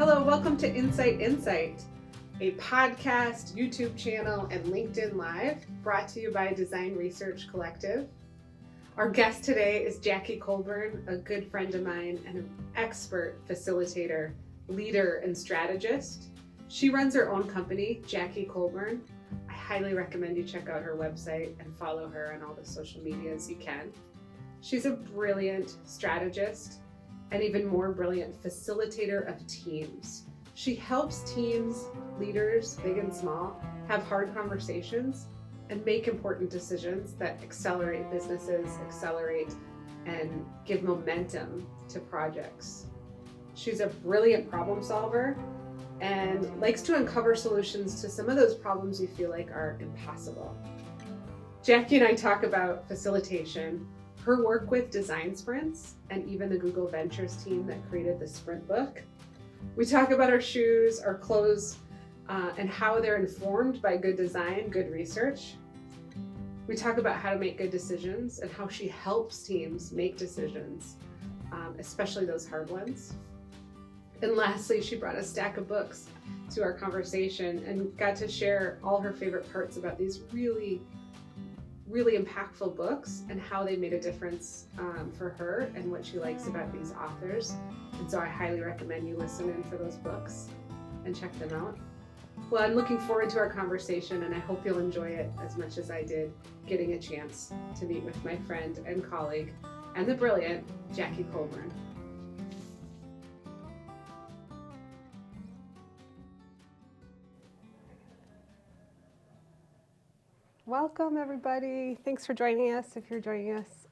Hello, welcome to Insight, a podcast, YouTube channel, and LinkedIn Live brought to you by Design Research Collective. Our guest today is Jackie Colburn, a good friend of mine and an expert facilitator, leader, and strategist. She runs her own company, Jackie Colburn. I highly recommend you check out her website and follow her on all the social medias you can. She's a brilliant strategist and even more brilliant facilitator of teams. She helps teams, leaders, big and small, have hard conversations and make important decisions that accelerate businesses, and give momentum to projects. She's a brilliant problem solver and likes to uncover solutions to some of those problems you feel like are impossible. Jackie and I talk about facilitation, her work with design sprints, and even the Google Ventures team that created the sprint book. We talk about our shoes, our clothes, and how they're informed by good design, good research. We talk about how to make good decisions and how she helps teams make decisions, especially those hard ones. And lastly, she brought a stack of books to our conversation and got to share all her favorite parts about these really impactful books and how they made a difference for her and what she likes about these authors. And so I highly recommend you listen in for those books and check them out. Well, I'm looking forward to our conversation, and I hope you'll enjoy it as much as I did getting a chance to meet with my friend and colleague and the brilliant Jackie Colburn. Welcome, everybody. Thanks for joining us. If you're joining us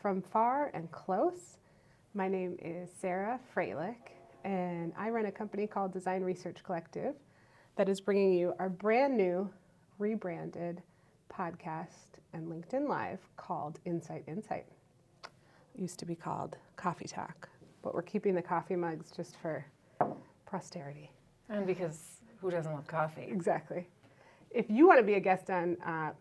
from far and close, my name is Sara Frailich, and I run a company called Design Research Collective that is bringing you our brand new, rebranded podcast and LinkedIn Live called Insight. It used to be called Coffee Talk, but we're keeping the coffee mugs just for posterity. And because who doesn't love coffee? Exactly. If you want to be a guest on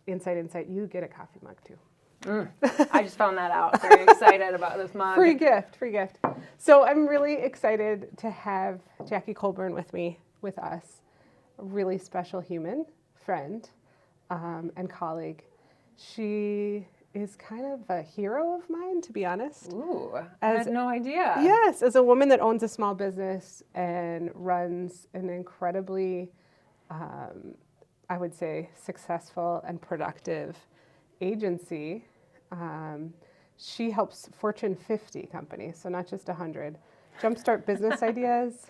Insight, you get a coffee mug too. I just found that out. Very excited about this mug. Free gift. So I'm really excited to have Jackie Colburn with us, a really special human, friend, and colleague. She is kind of a hero of mine, to be honest. Ooh, I had no idea. Yes, as a woman that owns a small business and runs an incredibly I would say successful and productive agency. She helps Fortune 50 companies, so not just 100, jumpstart business ideas,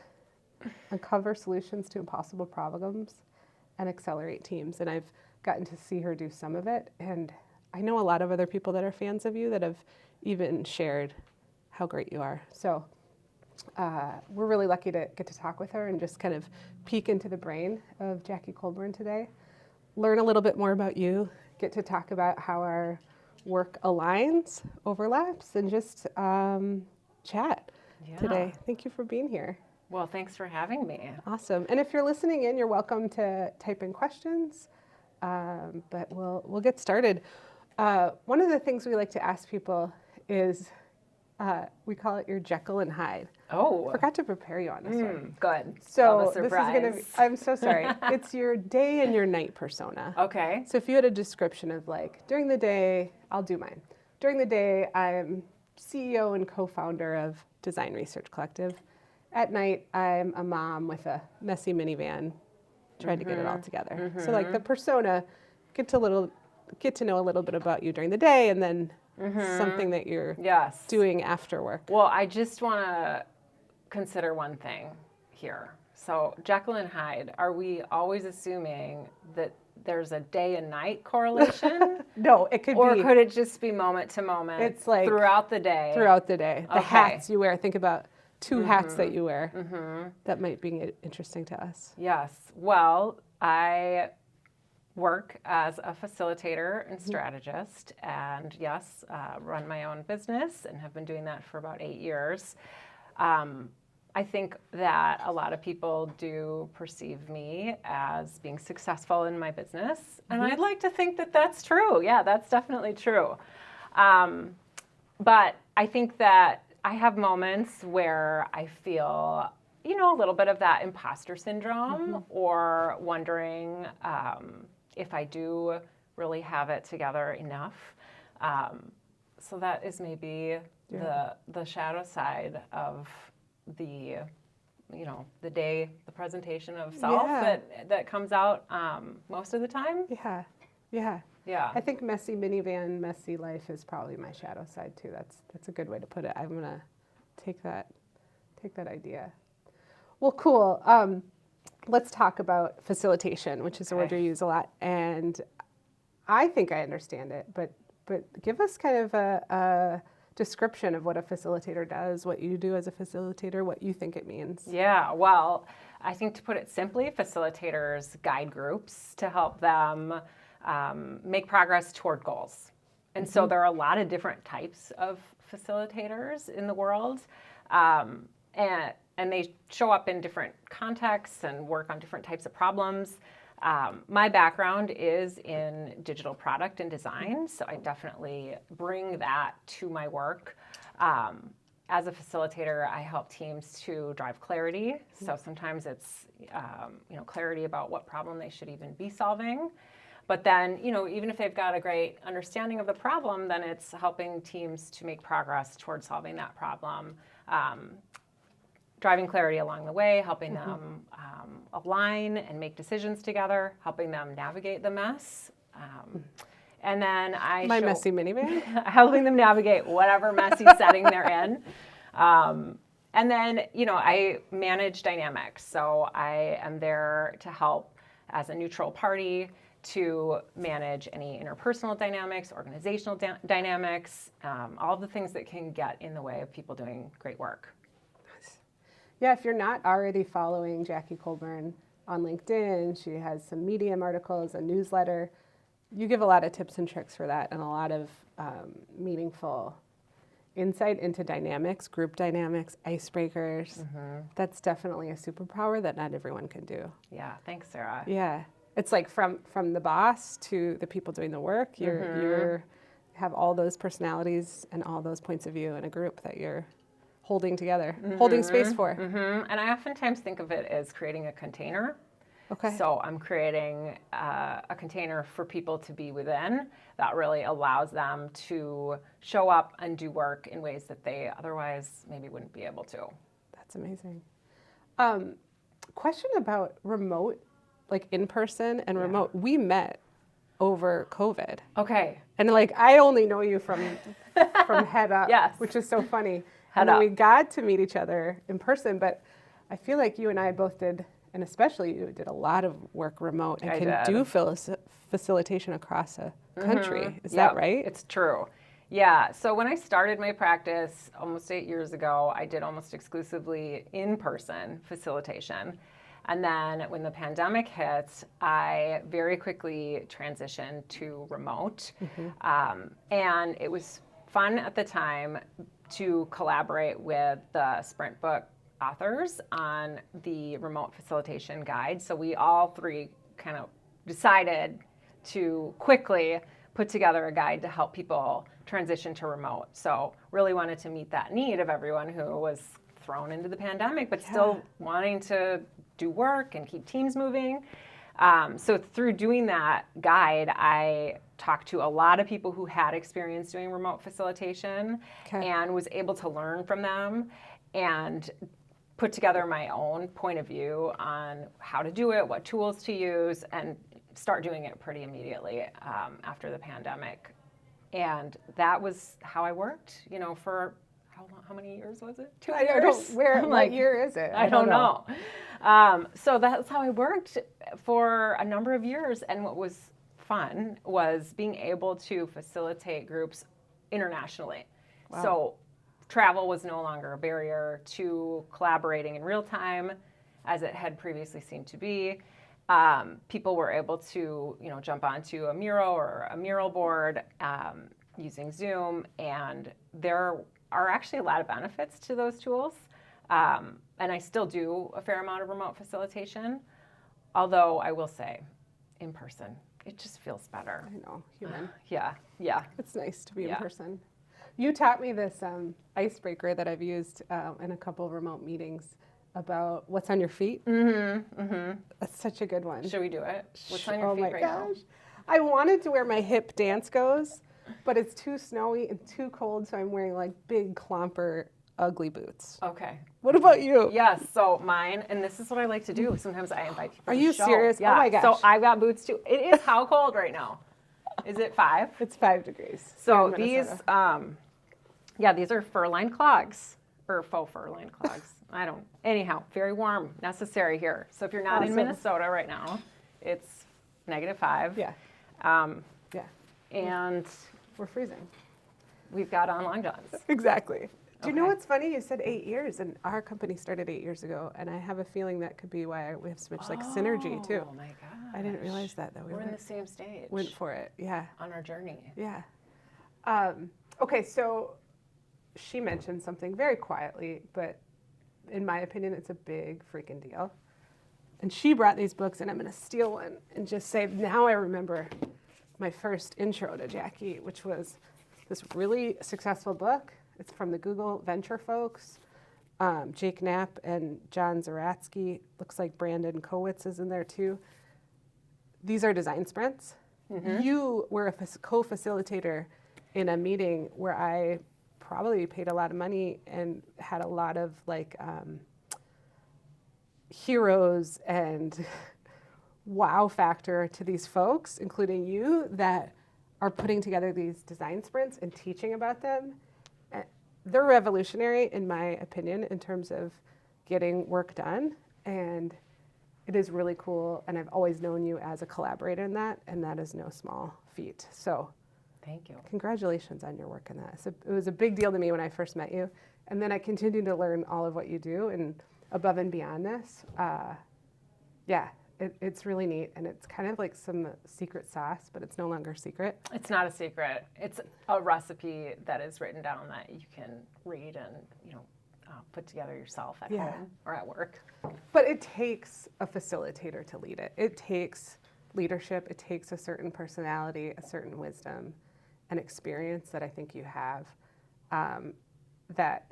uncover solutions to impossible problems, and accelerate teams. And I've gotten to see her do some of it. And I know a lot of other people that are fans of you that have even shared how great you are. So we're really lucky to get to talk with her and just kind of peek into the brain of Jackie Colburn today, learn a little bit more about you, get to talk about how our work aligns, overlaps, and just chat today. Thank you for being here. Well, thanks for having me. Awesome. And if you're listening in, you're welcome to type in questions, but we'll get started. One of the things we like to ask people is we call it your Jekyll and Hyde. Oh. Forgot to prepare you on this one. Good. So this is going to be, I'm so sorry. It's your day and your night persona. Okay. So if you had a description of like, during the day, I'll do mine. During the day, I'm CEO and co-founder of Design Research Collective. At night, I'm a mom with a messy minivan, trying to get it all together. So like the persona, get to know a little bit about you during the day, and then something that you're doing after work. Well, I just want to consider one thing here. So Jekyll and Hyde, are we always assuming that there's a day and night correlation? No, it could be. Or could it just be moment to moment? It's like throughout the day. The hats you wear. Think about two hats that you wear. That might be interesting to us. Yes. Well, I work as a facilitator and strategist, and run my own business and have been doing that for about 8 years. I think that a lot of people do perceive me as being successful in my business, and I'd like to think that that's true. Yeah, that's definitely true. But I think that I have moments where I feel a little bit of that imposter syndrome or wondering if I do really have it together enough. So that is maybe the shadow side of the presentation of self that comes out most of the time. Yeah. I think messy minivan, messy life is probably my shadow side too. That's a good way to put it. I'm gonna take that idea. Well, cool. Let's talk about facilitation, which is a word you use a lot, and I think I understand it, but give us kind of a description of what a facilitator does, what you do as a facilitator, what you think it means. Yeah, well, I think to put it simply, facilitators guide groups to help them make progress toward goals. And so there are a lot of different types of facilitators in the world, and they show up in different contexts and work on different types of problems. My background is in digital product and design, so I definitely bring that to my work. As a facilitator, I help teams to drive clarity. So sometimes it's clarity about what problem they should even be solving. But then, even if they've got a great understanding of the problem, then it's helping teams to make progress towards solving that problem. Driving clarity along the way, helping them align and make decisions together, helping them navigate the mess. And then messy minivan? Helping them navigate whatever messy setting they're in. And then, I manage dynamics. So I am there to help as a neutral party to manage any interpersonal dynamics, organizational dynamics, all of the things that can get in the way of people doing great work. Yeah, if you're not already following Jackie Colburn on LinkedIn, she has some Medium articles, a newsletter. You give a lot of tips and tricks for that and a lot of meaningful insight into dynamics, group dynamics, icebreakers. That's definitely a superpower that not everyone can do. Yeah, thanks, Sarah. Yeah, it's like from the boss to the people doing the work, you're have all those personalities and all those points of view in a group that you're holding together, holding space for. And I oftentimes think of it as creating a container. Okay. So I'm creating a container for people to be within that really allows them to show up and do work in ways that they otherwise maybe wouldn't be able to. That's amazing. Question about remote, like in person and remote. We met over COVID. Okay. And I only know you from Head Up, yes. Which is so funny. Head and then Up. we got to meet each other in person, but I feel like you and I both did, and especially you did a lot of work remote and can do facilitation across a country. Is that right? It's true. Yeah. So when I started my practice almost 8 years ago, I did almost exclusively in-person facilitation. And then when the pandemic hit, I very quickly transitioned to remote. And it was fun at the time to collaborate with the Sprint book authors on the remote facilitation guide. So we all three kind of decided to quickly put together a guide to help people transition to remote. So really wanted to meet that need of everyone who was thrown into the pandemic, but still wanting to do work and keep teams moving. So through doing that guide, I talked to a lot of people who had experience doing remote facilitation and was able to learn from them and put together my own point of view on how to do it, what tools to use, and start doing it pretty immediately after the pandemic. And that was how I worked, for how many years was it? 2 years? What year is it? I don't know. So that's how I worked for a number of years. And what was fun was being able to facilitate groups internationally. Wow. So travel was no longer a barrier to collaborating in real time as it had previously seemed to be. People were able to, jump onto a Miro or a mural board using Zoom, and there are actually a lot of benefits to those tools. And I still do a fair amount of remote facilitation, although I will say, in person, it just feels better. I know, human. Yeah. It's nice to be in person. You taught me this icebreaker that I've used in a couple of remote meetings. about what's on your feet. That's such a good one. Should we do it? What's on your feet right now? I wanted to wear my hip dance goes, but it's too snowy and too cold, so I'm wearing like big clomper ugly boots. Okay. What about you? Yes, so mine, and this is what I like to do. Sometimes I invite people Are to you the show. serious? Yeah. Oh my gosh. So I've got boots too. It is how cold right now? Is it 5? It's 5 degrees. So these, these are fur-lined clogs, or faux fur-lined clogs. Anyhow, very warm, necessary here. So if you're not in Minnesota right now, it's -5. Yeah. And we're freezing. We've got on long johns. Exactly. Do you know what's funny? You said 8 years, and our company started 8 years ago, and I have a feeling that could be why we have so much synergy too. Oh my gosh. I didn't realize that we're in the same stage. Went for it, yeah. On our journey. Yeah. Okay, so she mentioned something very quietly, but in my opinion, it's a big freaking deal. And she brought these books, and I'm going to steal one and just say, now I remember my first intro to Jackie, which was this really successful book. It's from the Google Venture folks, Jake Knapp and John Zeratsky. Looks like Braden Kowitz is in there too. These are design sprints. You were a co-facilitator in a meeting where I probably paid a lot of money and had a lot of like heroes and wow factor to these folks, including you, that are putting together these design sprints and teaching about them. They're revolutionary, in my opinion, in terms of getting work done. And it is really cool. And I've always known you as a collaborator in that, and that is no small feat. So thank you. Congratulations on your work in that. So it was a big deal to me when I first met you. And then I continued to learn all of what you do and above and beyond this. It's really neat, and it's kind of like some secret sauce, but it's no longer secret. It's not a secret. It's a recipe that is written down that you can read and put together yourself at home or at work. But it takes a facilitator to lead it. It takes leadership. It takes a certain personality, a certain wisdom, and experience that I think you have. That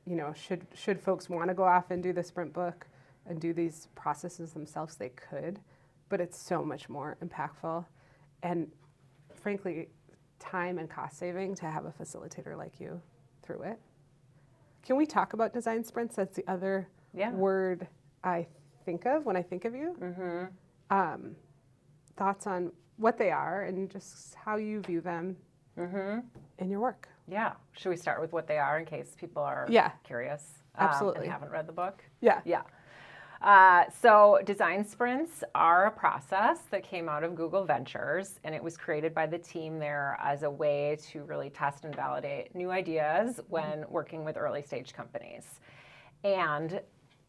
should folks want to go off and do the sprint book and do these processes themselves, they could. But it's so much more impactful and, frankly, time and cost saving to have a facilitator like you through it. Can we talk about design sprints? That's the other word I think of when I think of you. Thoughts on what they are and just how you view them in your work. Yeah. Should we start with what they are in case people are curious? Absolutely. And haven't read the book? Yeah. So design sprints are a process that came out of Google Ventures, and it was created by the team there as a way to really test and validate new ideas when working with early stage companies. And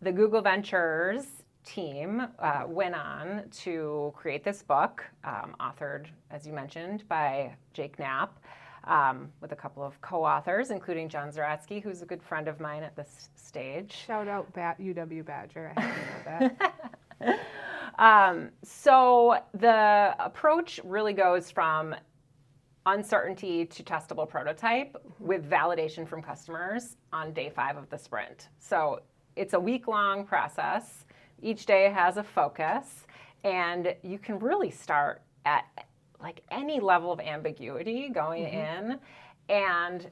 the Google Ventures team went on to create this book, authored, as you mentioned, by Jake Knapp, with a couple of co-authors, including John Zeratsky, who's a good friend of mine at this stage. Shout out UW Badger, I have to know that. So the approach really goes from uncertainty to testable prototype with validation from customers on day 5 of the sprint. So it's a week-long process. Each day has a focus, and you can really start at like any level of ambiguity going in and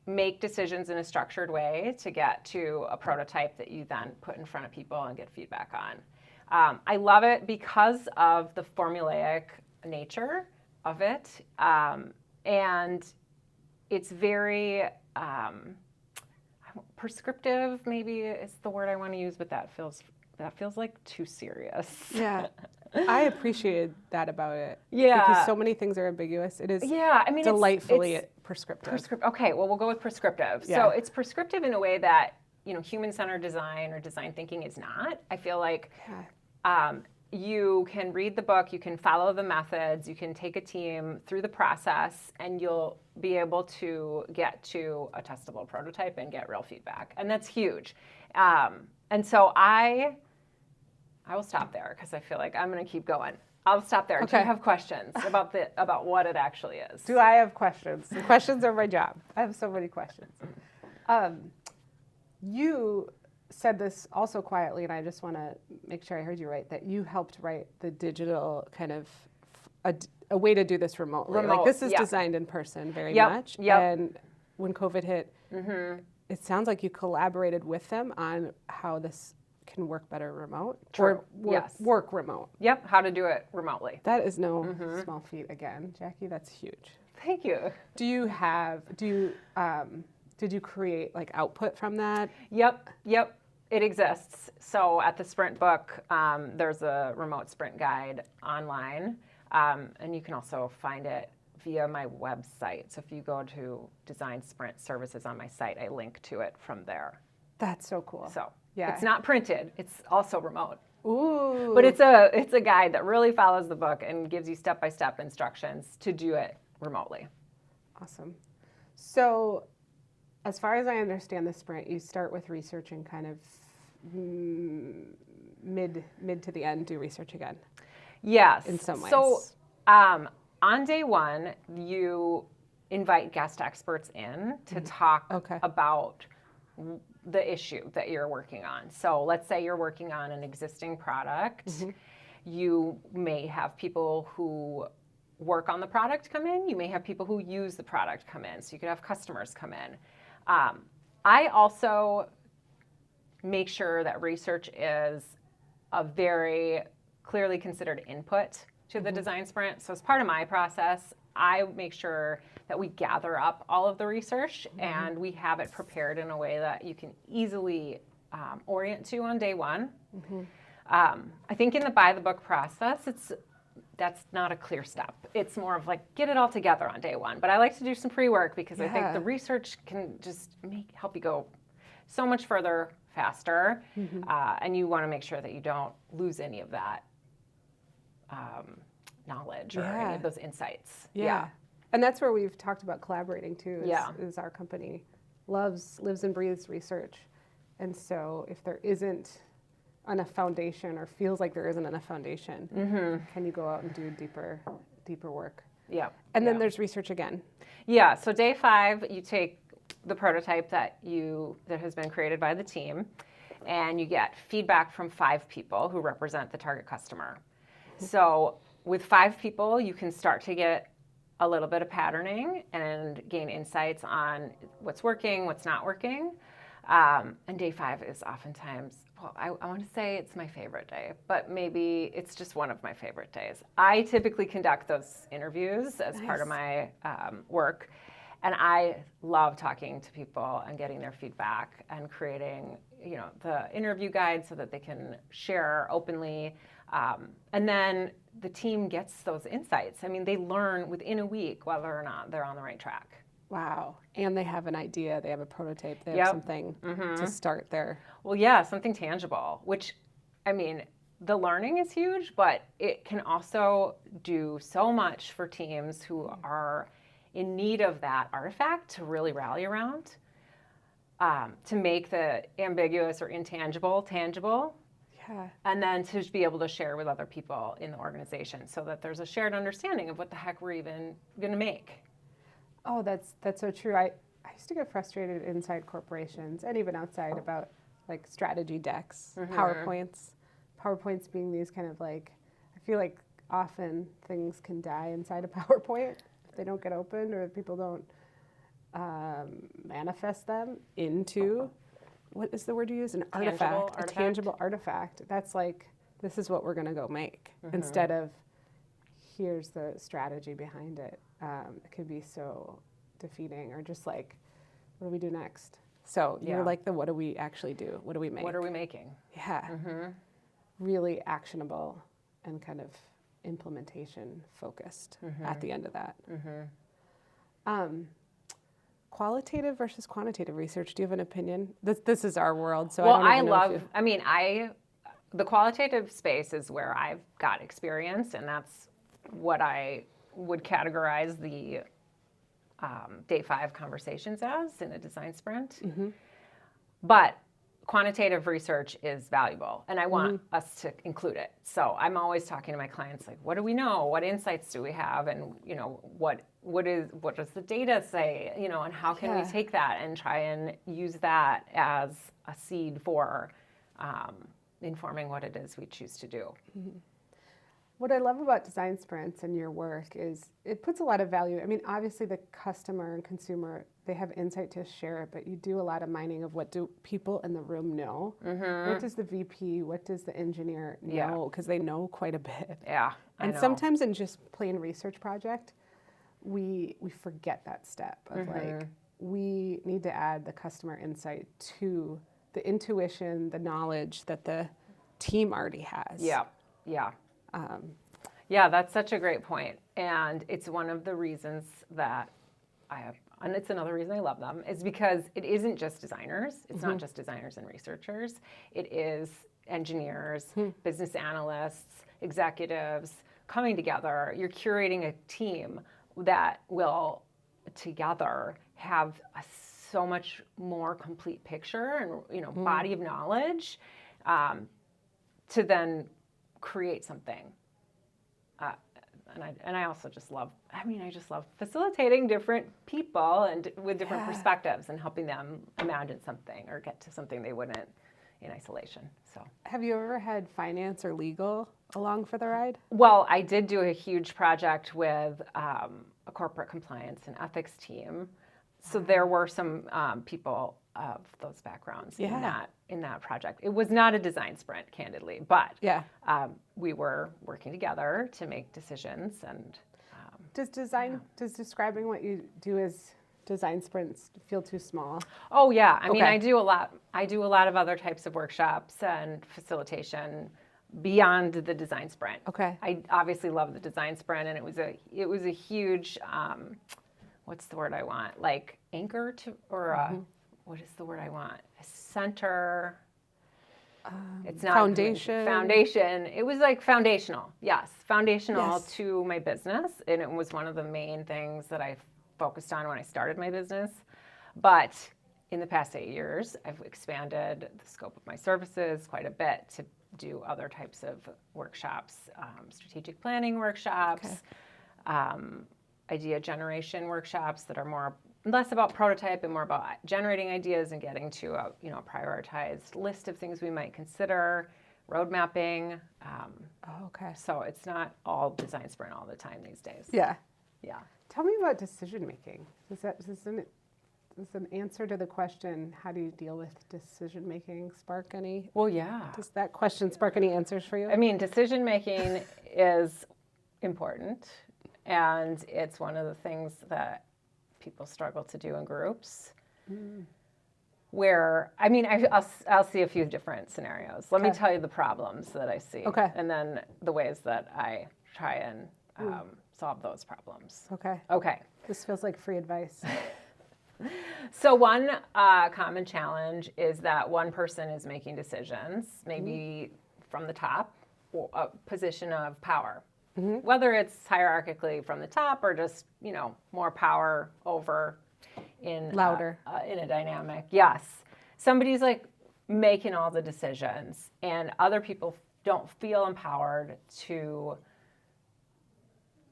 make decisions in a structured way to get to a prototype that you then put in front of people and get feedback on. I love it because of the formulaic nature of it. And it's very prescriptive, maybe is the word I want to use, but that feels like too serious. Yeah. I appreciated that about it. Yeah. Because so many things are ambiguous. It is delightfully prescriptive. Okay, well, we'll go with prescriptive. Yeah. So it's prescriptive in a way that, human-centered design or design thinking is not. I feel like you can read the book, you can follow the methods, you can take a team through the process, and you'll be able to get to a testable prototype and get real feedback. And that's huge. And so I will stop there because I feel like I'm going to keep going. I'll stop there. Okay. Do you have questions about what it actually is? Do I have questions? The questions are my job. I have so many questions. You said this also quietly, and I just want to make sure I heard you right, that you helped write the digital kind of a way to do this remotely. Like this is designed in person very much. And when COVID hit, it sounds like you collaborated with them on how this can work better remote. True. Or work remote. Yep, how to do it remotely. That is no small feat again. Jackie, that's huge. Thank you. Did you create like output from that? Yep, it exists. So at the Sprint book, there's a remote sprint guide online, and you can also find it via my website. So if you go to Design Sprint Services on my site, I link to it from there. That's so cool. So it's not printed, it's also remote. Ooh. But it's a guide that really follows the book and gives you step-by-step instructions to do it remotely. Awesome. So as far as I understand the sprint, you start with research and kind of mid to the end do research again. Yes. In some ways. So on day one, you invite guest experts in to talk about the issue that you're working on. So let's say you're working on an existing product. You may have people who work on the product come in. You may have people who use the product come in. So you could have customers come in. I also make sure that research is a very clearly considered input to the design sprint. So as part of my process, I make sure that we gather up all of the research and we have it prepared in a way that you can easily orient to on day one. I think in the buy the book process, that's not a clear step. It's more of like, get it all together on day one. But I like to do some pre-work because I think the research can just help you go so much further, faster. And you want to make sure that you don't lose any of that knowledge or any of those insights. And that's where we've talked about collaborating too, is our company lives and breathes research. And so if there isn't enough foundation or feels like there isn't enough foundation, can you go out and do deeper work? And then there's research again. So day 5, you take the prototype that has been created by the team, and you get feedback from 5 people who represent the target customer. So with 5 people, you can start to get a little bit of patterning and gain insights on what's working, what's not working. And day 5 is oftentimes, well, I want to say it's my favorite day, but maybe it's just one of my favorite days. I typically conduct those interviews as part of my work, and I love talking to people and getting their feedback and creating, the interview guide so that they can share openly. And then the team gets those insights. I mean, they learn within a week whether or not they're on the right track. Wow. And they have an idea, they have a prototype, they have something to start there. Well, something tangible, which, I mean, the learning is huge, but it can also do so much for teams who are in need of that artifact to really rally around, to make the ambiguous or intangible tangible. And then to be able to share with other people in the organization so that there's a shared understanding of what the heck we're even going to make. Oh, that's so true. I used to get frustrated inside corporations and even outside about like strategy decks, PowerPoints being these kind of like, I feel like often things can die inside a PowerPoint if they don't get opened or if people don't manifest them into, what is the word you use? An artifact, a tangible artifact. That's like, this is what we're going to go make instead of here's the strategy behind it. It could be so defeating or just like, what do we do next? So you're like what do we actually do? What do we make? What are we making? Really actionable and kind of implementation focused at the end of that. Qualitative versus quantitative research. Do you have an opinion? This is our world, so I don't know. The qualitative space is where I've got experience, and that's what I would categorize the day 5 conversations as in a design sprint. But quantitative research is valuable, and I want us to include it. So I'm always talking to my clients, like, what do we know? What insights do we have? And, what does the data say? And how can we take that and try and use that as a seed for informing what it is we choose to do. Mm-hmm. What I love about design sprints and your work is it puts a lot of value. I mean, obviously the customer and consumer, they have insight to share, but you do a lot of mining of what do people in the room know. Mm-hmm. What does the VP, what does the engineer know? Because they know quite a bit. Yeah, and sometimes in just plain research project, we forget that step of like, we need to add the customer insight to the intuition, the knowledge that the team already has. Yeah, yeah. Yeah, that's such a great point. And it's one of the reasons that and it's another reason I love them, is because it isn't just designers. It's not just designers and researchers. It is engineers, business analysts, executives coming together. You're curating a team that will together have a so much more complete picture and body of knowledge to then create something. And I also just love, I just love facilitating different people and with different perspectives and helping them imagine something or get to something they wouldn't in isolation. So, have you ever had finance or legal along for the ride? Well, I did do a huge project with a corporate compliance and ethics team. So there were some people of those backgrounds in that project. It was not a design sprint, candidly, but we were working together to make decisions. And does describing what you do as design sprints feel too small? Oh yeah, I mean, I do a lot of other types of workshops and facilitation beyond the design sprint. Okay. I obviously love the design sprint, and it was a huge. What's the word I want? Like anchor to, or what is the word I want? A center. It's not foundation. Foundation. It was like foundational. Yes, foundational Yes. to my business, and it was one of the main things that I focused on when I started my business. But in the past 8 years, I've expanded the scope of my services quite a bit to do other types of workshops, strategic planning workshops. Idea generation workshops that are less about prototype and more about generating ideas and getting to a prioritized list of things we might consider, road mapping. So it's not all design sprint all the time these days. Yeah. Yeah. Tell me about decision making. Does an answer to the question, how do you deal with decision making, spark any? Well, yeah. Does that question spark any answers for you? I mean, decision making is important. And it's one of the things that people struggle to do in groups. Where, I mean, I'll see a few different scenarios. Let me tell you the problems that I see. Okay. And then the ways that I try and solve those problems. Okay. This feels like free advice. So one common challenge is that one person is making decisions, maybe from the top, or a position of power. Whether it's hierarchically from the top or just, more power over in louder in a dynamic. Yes. Somebody's like making all the decisions and other people don't feel empowered to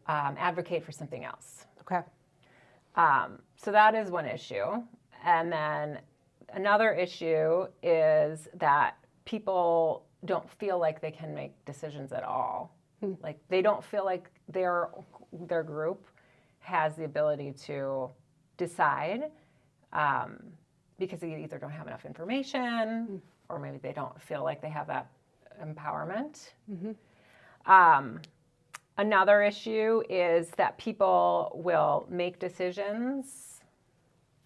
advocate for something else. Okay. So that is one issue. And then another issue is that people don't feel like they can make decisions at all. Like they don't feel like their group has the ability to decide because they either don't have enough information or maybe they don't feel like they have that empowerment. Another issue is that people will make decisions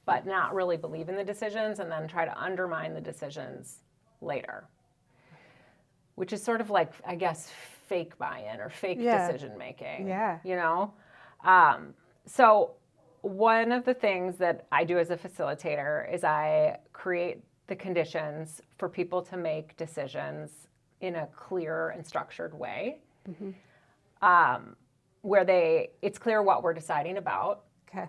but not really believe in the decisions and then try to undermine the decisions later, which is sort of like, I guess, fake buy-in or fake decision making. Yeah. So one of the things that I do as a facilitator is I create the conditions for people to make decisions in a clear and structured way, where it's clear what we're deciding about. Okay.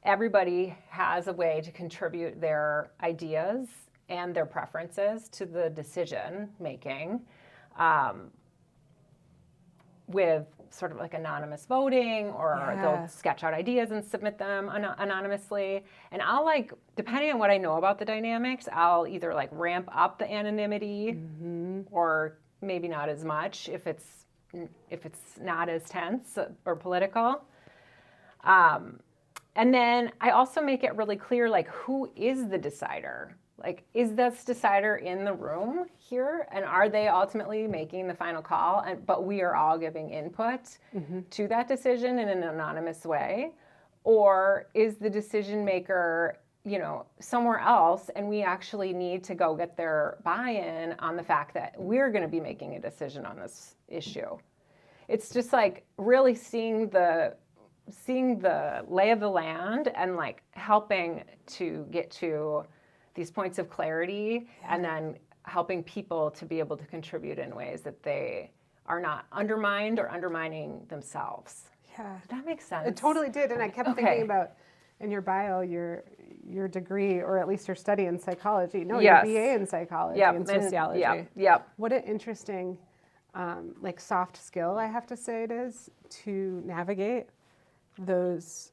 Everybody has a way to contribute their ideas and their preferences to the decision making, with sort of like anonymous voting, or they'll sketch out ideas and submit them anonymously. And I'll like, depending on what I know about the dynamics, I'll either like ramp up the anonymity or maybe not as much if it's not as tense or political. And then I also make it really clear, like, who is the decider? Like, is this decider in the room here? And are they ultimately making the final call? But we are all giving input to that decision in an anonymous way? Or is the decision maker, somewhere else, and we actually need to go get their buy-in on the fact that we're going to be making a decision on this issue? It's just like really seeing the lay of the land and like helping to get to these points of clarity, and then helping people to be able to contribute in ways that they are not undermined or undermining themselves. Yeah. Did that make sense? It totally did. And I kept thinking about, in your bio, your degree, or at least your study in psychology. No, your BA in psychology and sociology. What an interesting, like, soft skill, I have to say it is, to navigate those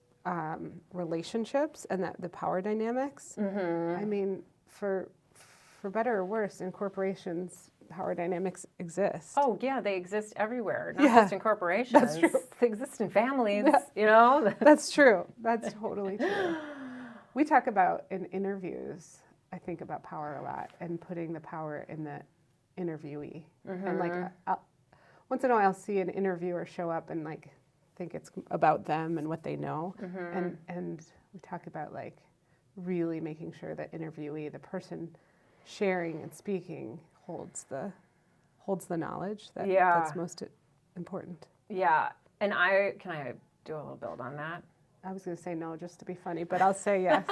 relationships and the power dynamics. I mean, for better or worse, in corporations, power dynamics exist. Oh yeah, they exist everywhere, not just in corporations. That's true. They exist in families, That's true. That's totally true. We talk about in interviews, I think about power a lot, and putting the power in the interviewee. And like, once in a while I'll see an interviewer show up and like think it's about them and what they know. And we talk about like really making sure that interviewee, the person sharing and speaking, holds the knowledge that's most important. Yeah. And can I do a little build on that? I was going to say no just to be funny, but I'll say yes.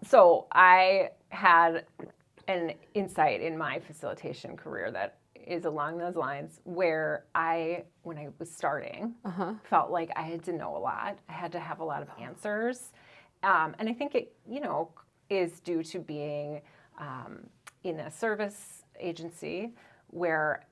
So I had an insight in my facilitation career that is along those lines, where when I was starting, felt like I had to know a lot. I had to have a lot of answers. And I think it, is due to being in a service agency where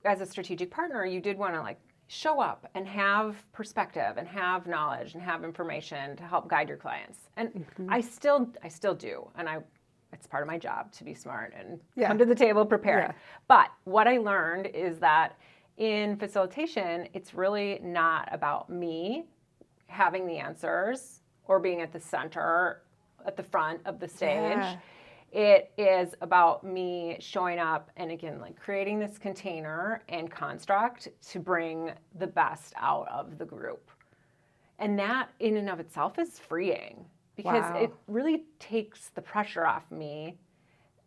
as a strategic partner, you did want to like show up and have perspective and have knowledge and have information to help guide your clients. And I still do. And it's part of my job to be smart and come to the table prepared. But what I learned is that in facilitation, it's really not about me having the answers or being at the center, at the front of the stage. It is about me showing up and, again, like creating this container and construct to bring the best out of the group. And that in and of itself is freeing, because it really takes the pressure off me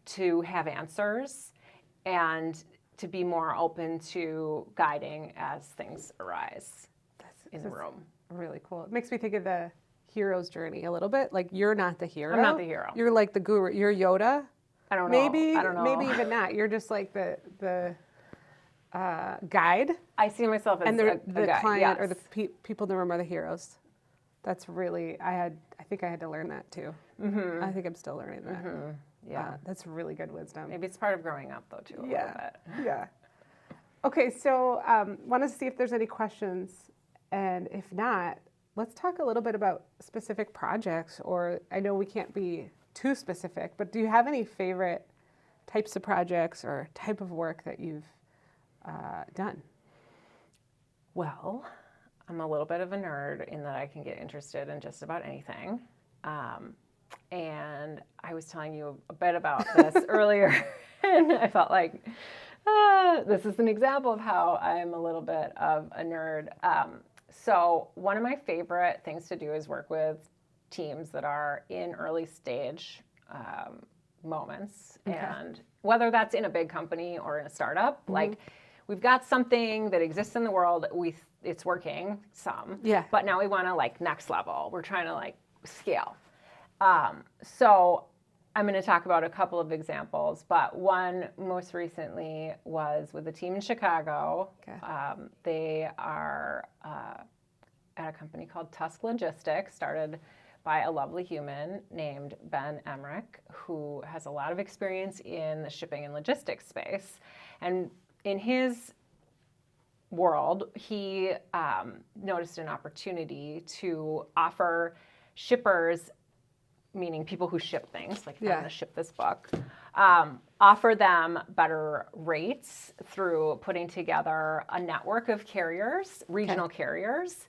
to have answers and to be more open to guiding as things arise in the room. Really cool. It makes me think of the hero's journey a little bit. Like, you're not the hero. I'm not the hero. You're like the guru. You're Yoda. I don't know. I don't know. Maybe even not. You're just like the guide. I see myself as the guide, client or the people in the room are the heroes. That's really, I think I had to learn that too. I think I'm still learning that. Yeah. That's really good wisdom. Maybe it's part of growing up though too, a little bit. Yeah. Okay, so want to see if there's any questions, and if not, let's talk a little bit about specific projects, or I know we can't be too specific, but do you have any favorite types of projects or type of work that you've done? Well, I'm a little bit of a nerd in that I can get interested in just about anything. And I was telling you a bit about this earlier, and I felt like this is an example of how I'm a little bit of a nerd. So one of my favorite things to do is work with teams that are in early stage moments. And whether that's in a big company or in a startup, like we've got something that exists in the world, it's working but now we want to like next level. We're trying to like scale. So I'm going to talk about a couple of examples, but one most recently was with a team in Chicago. They are at a company called Tusk Logistics, started by a lovely human named Ben Emmerich, who has a lot of experience in the shipping and logistics space. And in his world, he noticed an opportunity to offer shippers, meaning people who ship things, like I'm going to ship this book, offer them better rates through putting together a network of carriers, regional carriers,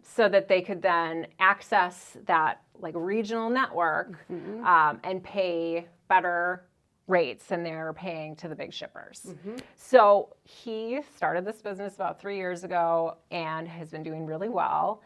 so that they could then access that like regional network and pay better rates than they're paying to the big shippers. So he started this business about 3 years ago and has been doing really well,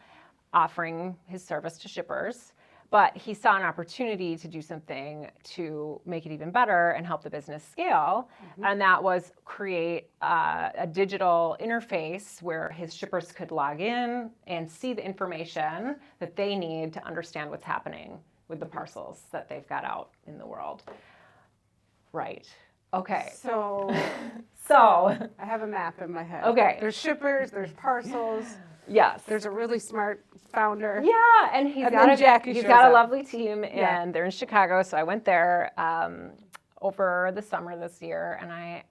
offering his service to shippers. But he saw an opportunity to do something to make it even better and help the business scale. And that was create a digital interface where his shippers could log in and see the information that they need to understand what's happening with the parcels that they've got out in the world. Right. Okay. So I have a map in my head. Okay. There's shippers, there's parcels. Yes. There's a really smart founder. Yeah, and he's got a lovely team, and they're in Chicago. So I went there over the summer this year, and I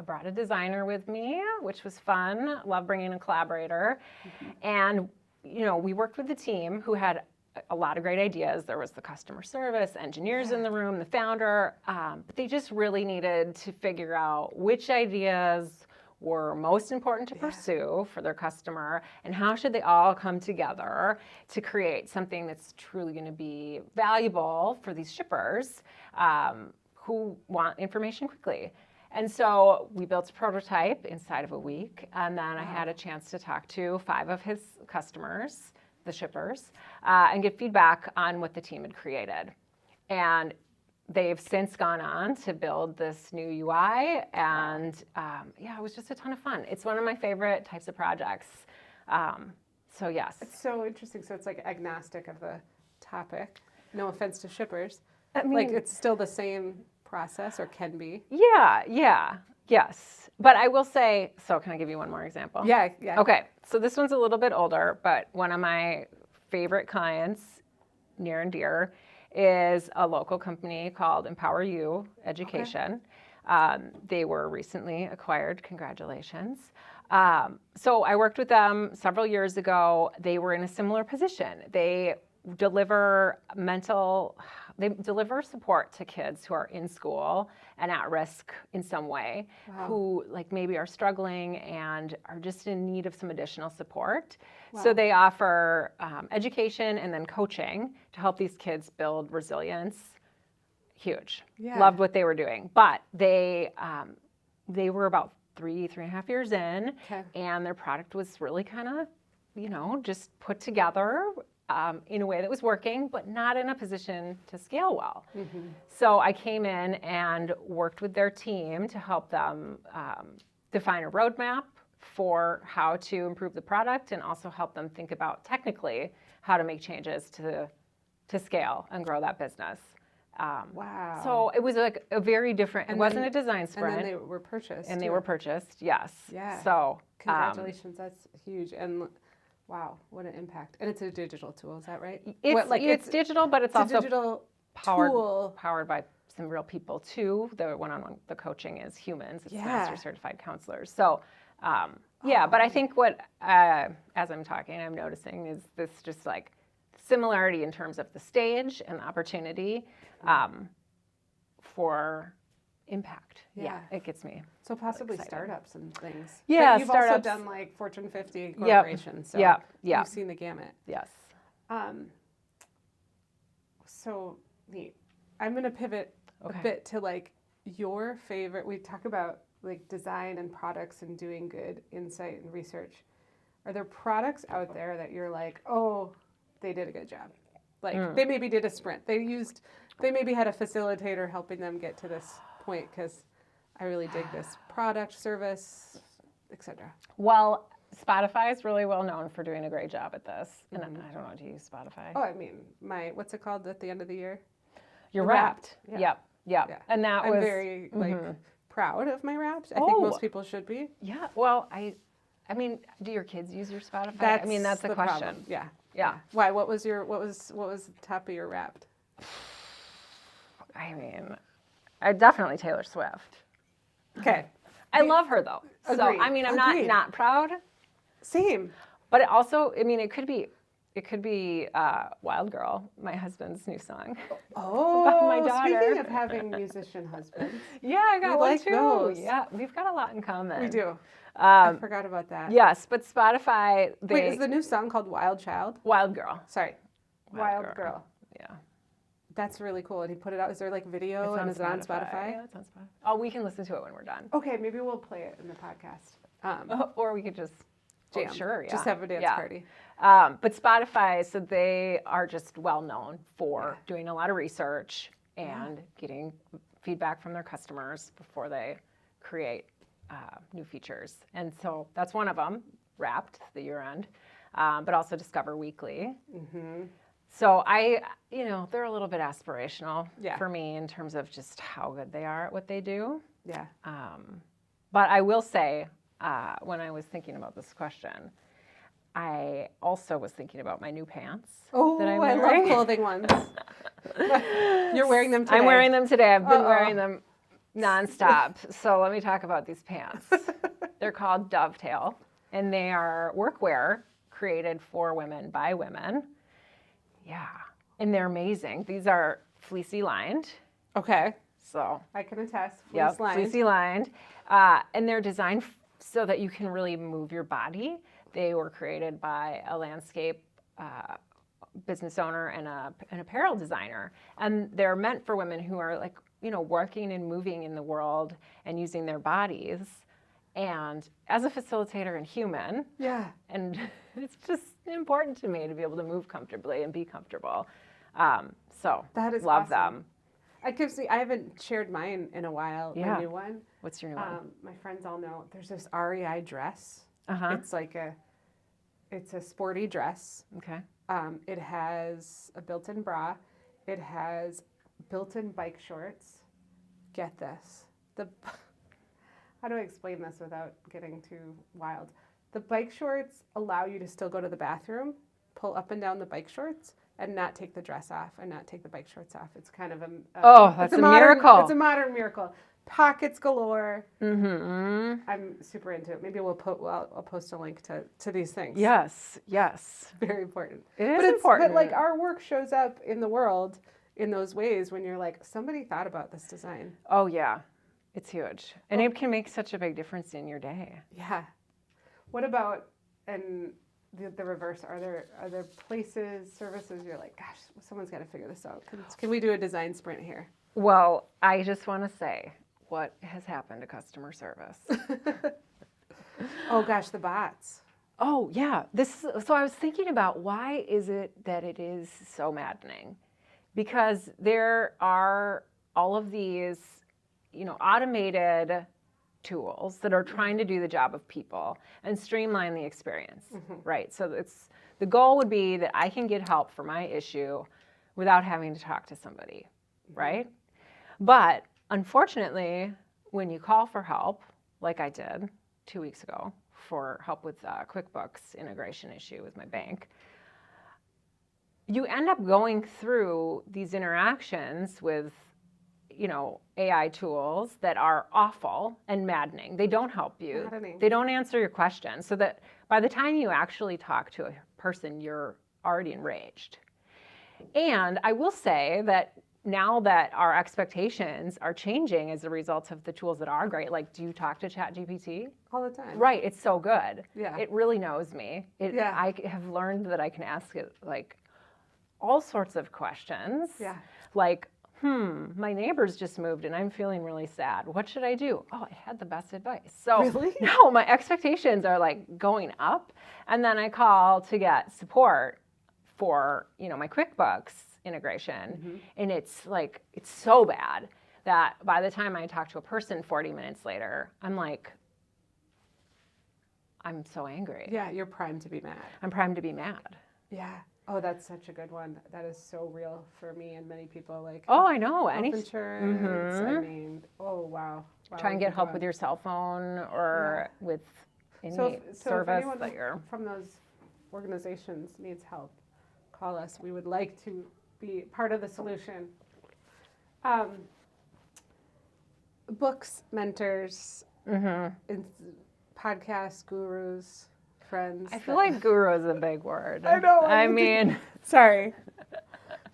brought a designer with me, which was fun. Love bringing a collaborator, and we worked with the team who had a lot of great ideas. There was the customer service, engineers in the room, the founder, but they just really needed to figure out which ideas were most important to pursue for their customer, and how should they all come together to create something that's truly going to be valuable for these shippers who want information quickly. And so we built a prototype inside of a week, and then I had a chance to talk to 5 of his customers, the shippers, and get feedback on what the team had created. And they've since gone on to build this new UI, and it was just a ton of fun. It's one of my favorite types of projects. So yes. It's so interesting. So it's like agnostic of the topic. No offense to shippers. I mean, like it's still the same process, or can be. Yes. But I will say, so can I give you one more example? Yeah. Okay, so this one's a little bit older, but one of my favorite clients, near and dear, is a local company called Empower You Education. They were recently acquired. Congratulations. So I worked with them several years ago. They were in a similar position. They deliver support to kids who are in school and at risk in some way, who like maybe are struggling and are just in need of some additional support. So they offer education and then coaching to help these kids build resilience. Huge. Loved what they were doing. But they were about 3.5 years in, and their product was really kind of, just put together in a way that was working, but not in a position to scale well. So I came in and worked with their team to help them define a roadmap for how to improve the product, and also help them think about technically how to make changes to scale and grow that business. So it was like a very different, it wasn't a design sprint. And then they were purchased. And they were purchased, yes. Yeah. So congratulations, that's huge. And wow, what an impact. And it's a digital tool, is that right? It's digital, but it's also digital powered by some real people too. The one-on-one, the coaching is humans. It's master certified counselors. So but I think what, as I'm talking, I'm noticing is this just like similarity in terms of the stage and the opportunity for impact. Yeah, it gets me. So possibly excited. Startups and things. Yeah, but you've startups. also done like Fortune 50 corporations. So you've seen the gamut. Yes. So neat. I'm going to pivot a bit to like your favorite. We talk about like design and products and doing good insight and research. Are there products out there that you're like, oh, they did a good job? Like they maybe did a sprint. They maybe had a facilitator helping them get to this point because I really dig this product, service, etc. Well, Spotify is really well known for doing a great job at this. And I don't know, do you use Spotify? Oh, I mean, what's it called at the end of the year? You're Wrapped. Yep. And that I'm very proud of my Wrapped. I think most people should be. Yeah. Well, I mean, do your kids use your Spotify? That's the question. Yeah. Yeah. Why? What was the top of your Wrapped? I mean, definitely Taylor Swift. Okay. I love her though. Agreed. So I mean, I'm not proud. Same. But it also, I mean, it could be Wild Girl, my husband's new song. Oh, about my daughter. Speaking of having musician husbands. Yeah, I got one like too. those. Yeah, we've got a lot in common. We do. I forgot about that. Yes, but Spotify. Wait, is the new song called Wild Child? Wild Girl. Sorry. Wild Girl. Yeah. That's really cool. And he put it out. Is there like video and is it on Spotify? Yeah, it's on Spotify. Oh, we can listen to it when we're done. Okay, maybe we'll play it in the podcast. Or we could just jam. Oh, sure, yeah. Just have a dance party. But Spotify, so they are just well known for doing a lot of research and getting feedback from their customers before they create new features. And so that's one of them, Wrapped, the year-end, but also Discover Weekly. Mm-hmm. So they're a little bit aspirational for me in terms of just how good they are at what they do. Yeah. But I will say, when I was thinking about this question, I also was thinking about my new pants. Oh, that I love clothing ones. You're wearing them today. I'm wearing them today. I've been wearing them nonstop. So let me talk about these pants. They're called Dovetail, and they are workwear created for women by women. Yeah, and they're amazing. These are fleecy lined. Okay. So I can attest. Fleecy lined. And they're designed so that you can really move your body. They were created by a landscape business owner and an apparel designer. And they're meant for women who are working and moving in the world and using their bodies. And as a facilitator and human, and it's just important to me to be able to move comfortably and be comfortable. So that is love awesome. them. I haven't shared mine in a while, my new one. What's your new one? My friends all know there's this REI dress. Uh-huh. It's a sporty dress. Okay. It has a built-in bra. It has built-in bike shorts. Get this. How do I explain this without getting too wild? The bike shorts allow you to still go to the bathroom, pull up and down the bike shorts, and not take the dress off and not take the bike shorts off. It's kind of that's a miracle. It's a modern miracle. Pockets galore. Mm-hmm. I'm super into it. Maybe I'll post a link to these things. Yes. Very important. It is important. But our work shows up in the world in those ways when you're like, somebody thought about this design. Oh yeah, it's huge, and it can make such a big difference in your day. Yeah. What about the reverse? Are there places, services you're like, gosh, someone's got to figure this out? Can we do a design sprint here? Well, I just want to say what has happened to customer service. Oh gosh, the bots. Oh yeah, so I was thinking about why is it that it is so maddening? Because there are all of these, automated tools that are trying to do the job of people and streamline the experience, right? So the goal would be that I can get help for my issue without having to talk to somebody, right? But unfortunately, when you call for help, like I did 2 weeks ago for help with QuickBooks integration issue with my bank, you end up going through these interactions with, AI tools that are awful and maddening. They don't help you. Maddening. They don't answer your questions. So that by the time you actually talk to a person, you're already enraged. And I will say that now that our expectations are changing as a result of the tools that are great, like, do you talk to ChatGPT? All the time. Right, it's so good. Yeah. It really knows me. I have learned that I can ask it, all sorts of questions. Yeah. Like, my neighbors just moved and I'm feeling really sad. What should I do? Oh, I had the best advice. So really? No, my expectations are going up. And then I call to get support for, my QuickBooks integration. And it's so bad that by the time I talk to a person 40 minutes later, I'm so angry. Yeah, you're primed to be mad. I'm primed to be mad. Yeah. Oh, that's such a good one. That is so real for me and many people. Oh, I know. Health insurance. I mean, oh, wow. Try and get help with your cell phone or with any service if that you're... from those organizations needs help, call us. We would like to be part of the solution. Books, mentors, podcasts, gurus, friends. I feel like guru is a big word. I know. I mean, sorry.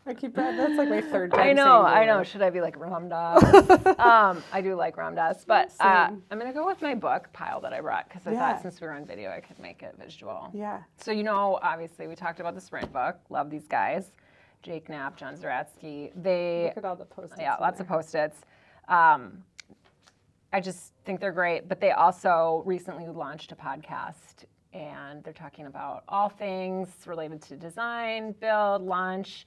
That's like my third time. I know. Should I be like Ram Dass? I do like Ram Dass, but I'm going to go with my book pile that I brought because I thought since we were on video, I could make it visual. Yeah. So, obviously we talked about the Sprint book. Love these guys. Jake Knapp, John Zeratsky. Look at all the Post-its. Yeah, lots of Post-its. I just think they're great, but they also recently launched a podcast, and they're talking about all things related to design, build, launch,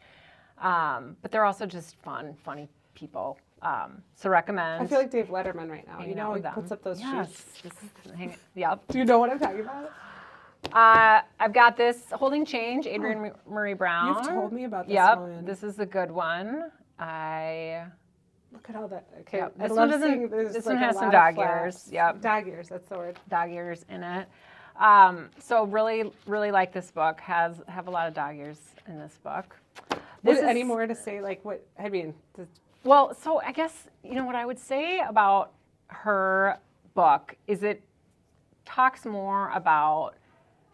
but they're also just funny people. So recommend. I feel like Dave Letterman right now. He puts up those sheets. Yep. Do you know what I'm talking about? I've got this Holding Change, Adrienne Maree Brown. You've told me about this one. Yep, this is a good one. Look at all that. Okay, yep. This one has some dog ears. Yep. Dog ears, that's the word. Dog ears in it. So really, really like this book. Have a lot of dog ears in this book. Any more to say? Like what? I mean. Well, so I guess what I would say about her book is it talks more about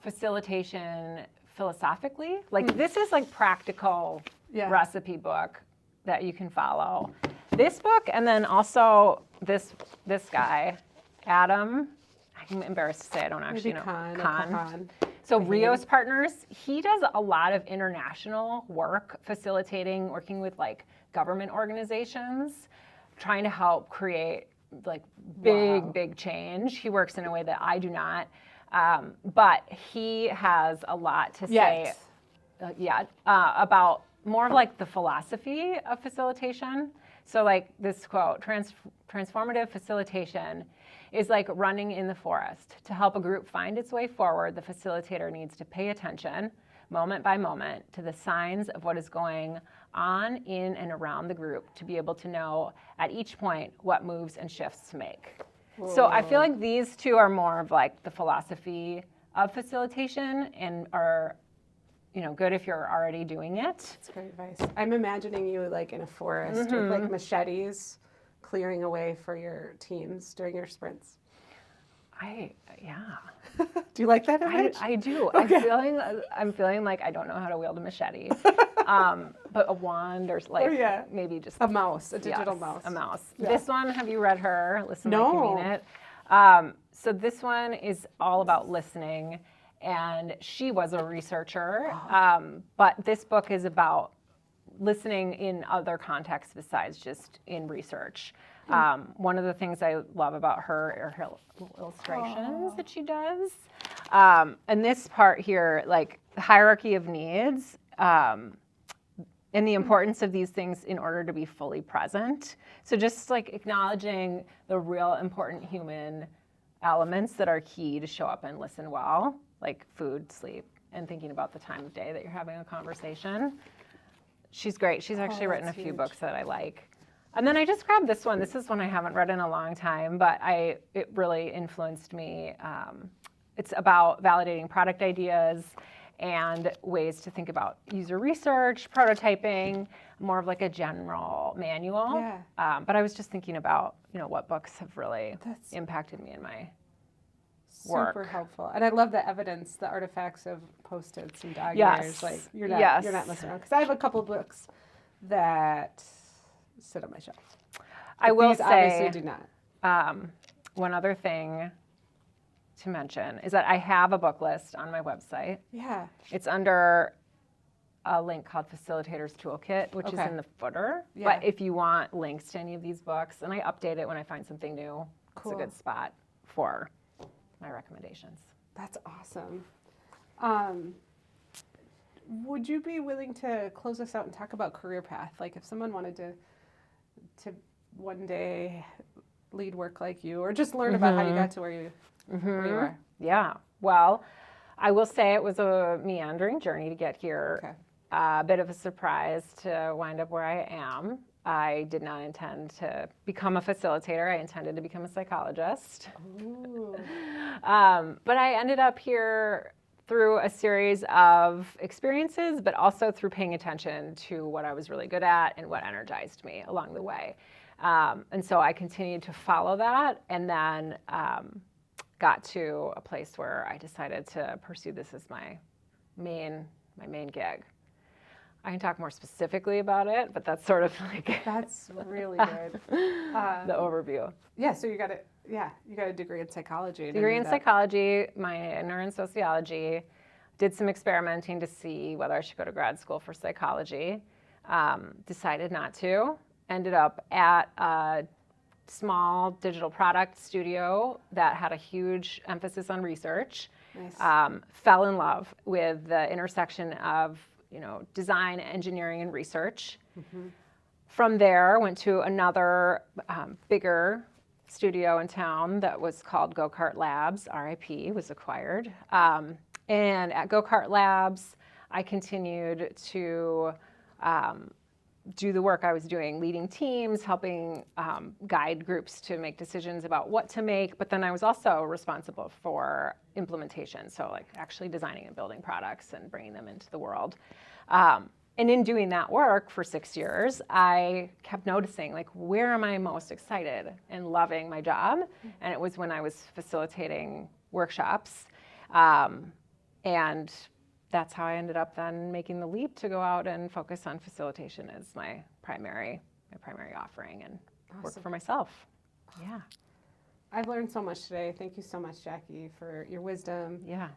facilitation philosophically. Like this is like practical recipe book that you can follow. This book, and then also this guy, Adam. I'm embarrassed to say I don't actually know. Kahane. So Rios Partners, he does a lot of international work, working with like government organizations, trying to help create like big change. He works in a way that I do not, but he has a lot to say. About more of like the philosophy of facilitation. So like this quote, transformative facilitation is like running in the forest. To help a group find its way forward, the facilitator needs to pay attention, moment by moment, to the signs of what is going on in and around the group to be able to know at each point what moves and shifts to make. Whoa. So I feel like these two are more of like the philosophy of facilitation and are good if you're already doing it. That's great advice. I'm imagining you like in a forest with like machetes clearing a way for your teams during your sprints. Do you like that image? I do. Okay. I'm feeling like I don't know how to wield a machete. But a wand or like maybe just a mouse, a digital mouse. A mouse. Yeah. This one, have you read her? Listen No. Like You Mean It. So this one is all about listening. And she was a researcher, but this book is about listening in other contexts besides just in research. One of the things I love about her are her illustrations that she does. And this part here, like the hierarchy of needs and the importance of these things in order to be fully present. So just like acknowledging the real important human elements that are key to show up and listen well. Like food, sleep, and thinking about the time of day that you're having a conversation. She's great. She's actually written a few books that I like. And then I just grabbed this one. This is one I haven't read in a long time, but it really influenced me. It's about validating product ideas and ways to think about user research, prototyping, more of like a general manual. Yeah. But I was just thinking about, what books have really impacted me in my work. Super helpful. And I love the evidence, the artifacts of Post-its and dog ears. Like you're not messing around. Because I have a couple books that sit on my shelf. I will these say, obviously do not. One other thing to mention is that I have a book list on my website. Yeah. It's under a link called Facilitator's Toolkit, which is in the footer. Yeah. But if you want links to any of these books, and I update it when I find something new, it's a good spot for my recommendations. That's awesome. Would you be willing to close us out and talk about career path? Like if someone wanted to one day lead work like you, or just learn about how you got to where you are. Yeah. Well, I will say it was a meandering journey to get here. Okay. A bit of a surprise to wind up where I am. I did not intend to become a facilitator. I intended to become a psychologist. Ooh. But I ended up here through a series of experiences, but also through paying attention to what I was really good at and what energized me along the way. And so I continued to follow that, and then got to a place where I decided to pursue this as my main gig. I can talk more specifically about it, but that's sort of like that's really good. The overview. Yeah, so you got a degree in psychology. Degree in psychology, minor in sociology. Did some experimenting to see whether I should go to grad school for psychology. Decided not to. Ended up at a small digital product studio that had a huge emphasis on research. Nice. Fell in love with the intersection of design, engineering, and research. Mm-hmm. From there, went to another bigger studio in town that was called Go-Kart Labs. RIP, was acquired. And at Go-Kart Labs, I continued to do the work I was doing, leading teams, helping guide groups to make decisions about what to make, but then I was also responsible for implementation, so like actually designing and building products and bringing them into the world. And in doing that work for 6 years, I kept noticing, like, where am I most excited and loving my job? And it was when I was facilitating workshops. And that's how I ended up then making the leap to go out and focus on facilitation as my primary offering and work for myself. Yeah. I've learned so much today. Thank you so much, Jackie, for your wisdom. Yeah.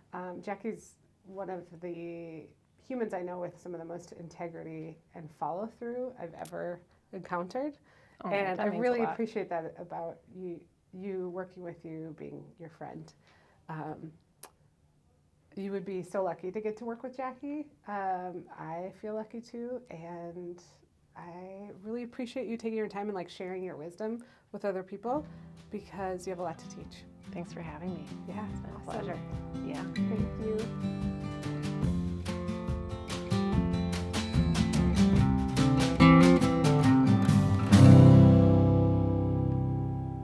Jackie's one of the humans I know with some of the most integrity and follow through I've ever encountered. Oh, and I really appreciate that about you working with you, being your friend. You would be so lucky to get to work with Jackie. I feel lucky too, and I really appreciate you taking your time and like sharing your wisdom with other people, because you have a lot to teach. Thanks for having me. Yeah, it's been a pleasure. Yeah. Thank you.